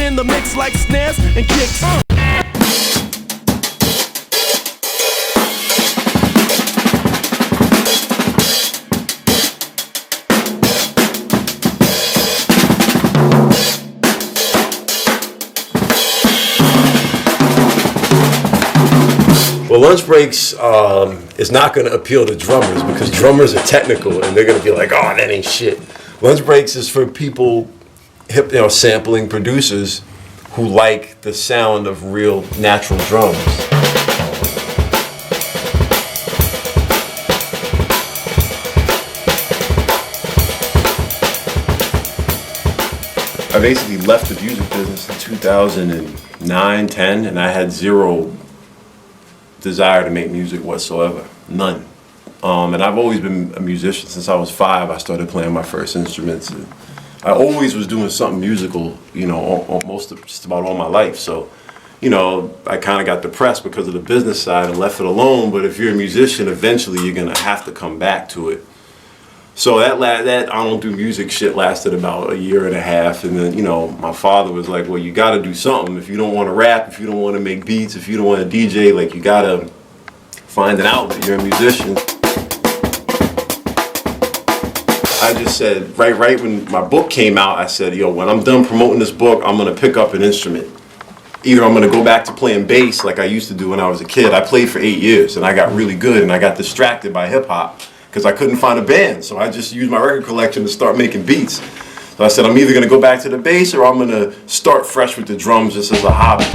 in the mix like snares and kicks. Well, lunch breaks is not going to appeal to drummers because drummers are technical and they're going to be like, oh, that ain't shit. Lunch breaks is for people, sampling producers who like the sound of real natural drums. I basically left the music business in 2009, 10, and I had zero desire to make music whatsoever, none. And I've always been a musician since I was 5. I started playing my first instruments. And I always was doing something musical, just about all my life. So, I kind of got depressed because of the business side and left it alone. But if you're a musician, eventually you're gonna have to come back to it. So that I don't do music shit lasted about a year and a half, and then my father was like, well, you got to do something. If you don't want to rap, if you don't want to make beats, if you don't want to DJ, like you got to find an outlet. You're a musician. I just said right when my book came out, I said, when I'm done promoting this book, I'm gonna pick up an instrument. Either I'm gonna go back to playing bass like I used to do when I was a kid. I played for 8 years and I got really good and I got distracted by hip hop because I couldn't find a band, so I just used my record collection to start making beats. So I said, I'm either gonna go back to the bass or I'm gonna start fresh with the drums just as a hobby.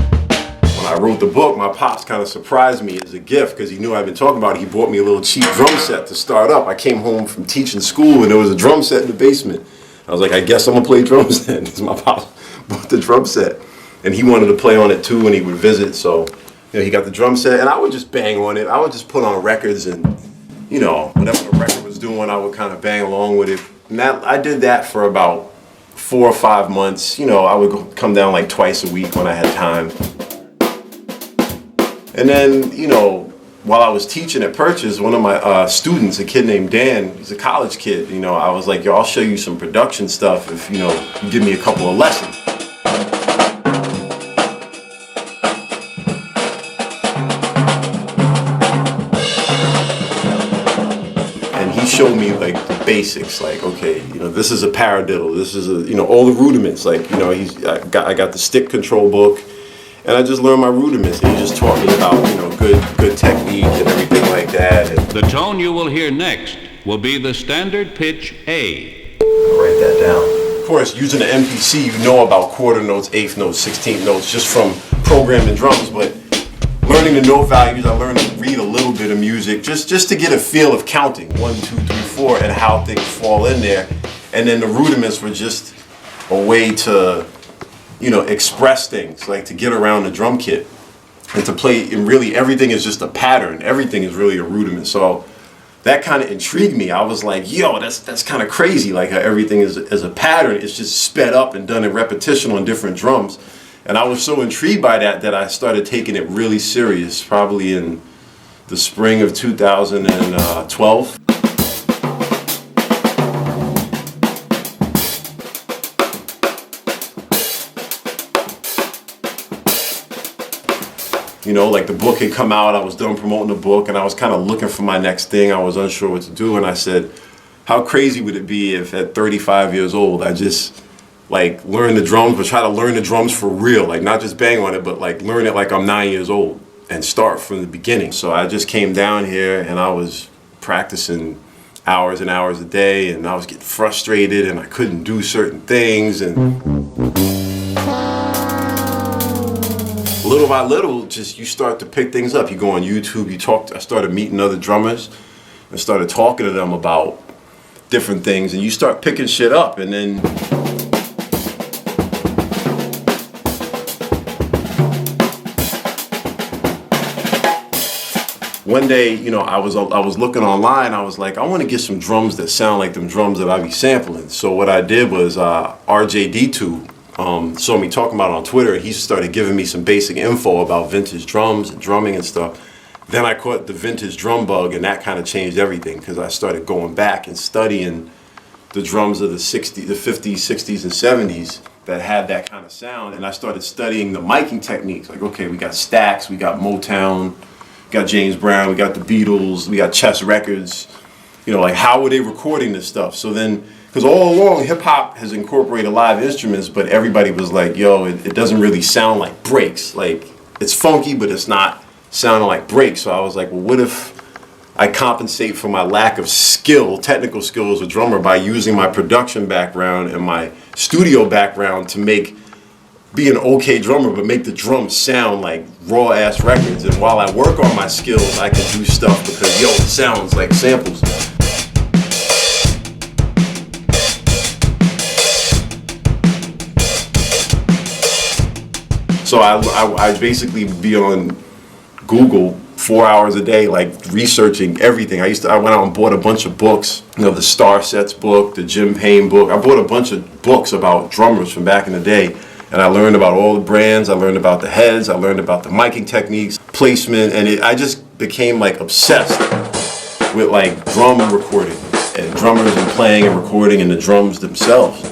When I wrote the book, my pops kind of surprised me as a gift because he knew I'd been talking about it. He bought me a little cheap drum set to start up. I came home from teaching school and there was a drum set in the basement. I was like, I guess I'm gonna play drums then, because my pops bought the drum set. And he wanted to play on it too when he would visit, so he got the drum set and I would just bang on it. I would just put on records and whatever the record was doing, I would kind of bang along with it. And I did that for about 4 or 5 months. I would come down like twice a week when I had time. And then, while I was teaching at Purchase, one of my students, a kid named Dan, he's a college kid, I was like, I'll show you some production stuff if, you give me a couple of lessons. Showed me like the basics, like okay, this is a paradiddle, this is all the rudiments, like I got the stick control book, and I just learned my rudiments. And he just taught me about good technique and everything like that. And the tone you will hear next will be the standard pitch A. I'll write that down. Of course, using the MPC, you know about quarter notes, eighth notes, 16th notes just from programming drums, but learning the note values, I learned to read a little bit of music just to get a feel of counting 1, 2, 3, 4 and how things fall in there. And then the rudiments were just a way to, express things, like to get around the drum kit and to play. And really, everything is just a pattern. Everything is really a rudiment. So that kind of intrigued me. I was like, yo, that's kind of crazy. Like how everything is a pattern. It's just sped up and done in repetition on different drums. And I was so intrigued by that I started taking it really serious, probably in the spring of 2012. Like the book had come out, I was done promoting the book, and I was kind of looking for my next thing. I was unsure what to do, and I said, how crazy would it be if at 35 years old, I just learn the drums, but try to learn the drums for real, like not just bang on it, but learn it like I'm 9 years old and start from the beginning. So I just came down here and I was practicing hours and hours a day, and I was getting frustrated and I couldn't do certain things, and little by little, just you start to pick things up. You go on YouTube, I started meeting other drummers and started talking to them about different things, and you start picking shit up, and then one day, I was looking online. I was like, I want to get some drums that sound like them drums that I be sampling. So what I did was RJD2 saw me talking about it on Twitter. He started giving me some basic info about vintage drums and drumming and stuff. Then I caught the vintage drum bug, and that kind of changed everything because I started going back and studying the drums of the 50s, 60s, and 70s that had that kind of sound, and I started studying the miking techniques. Like, okay, we got Stax, we got Motown, we got James Brown, we got the Beatles, we got Chess Records. You know, like, how were they recording this stuff? So then, because all along hip hop has incorporated live instruments, but everybody was like, yo, it doesn't really sound like breaks. Like, it's funky, but it's not sounding like breaks. So I was like, well, what if I compensate for my lack of skill, technical skill as a drummer, by using my production background and my studio background to be an okay drummer, but make the drums sound like raw ass records. And while I work on my skills, I can do stuff because, yo, it sounds like samples. So I basically be on Google 4 hours a day, like researching everything. I went out and bought a bunch of books, you know, the Star Sets book, the Jim Payne book. I bought a bunch of books about drummers from back in the day, and I learned about all the brands. I learned about the heads. I learned about the miking techniques, placement, and I just became like obsessed with like drum recording and drummers and playing and recording and the drums themselves.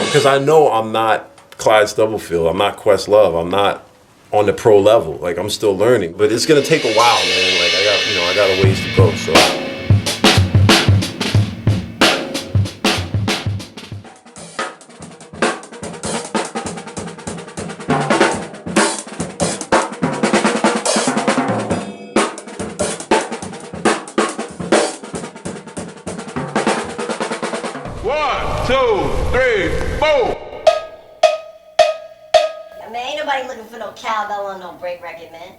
Because I know I'm not Clyde Stubblefield, I'm not Questlove, I'm not on the pro level. Like, I'm still learning, but it's gonna take a while, man. Like, I got a ways to go. So. One, two, three, four. I mean, ain't nobody looking for no cowbell on no break record, man.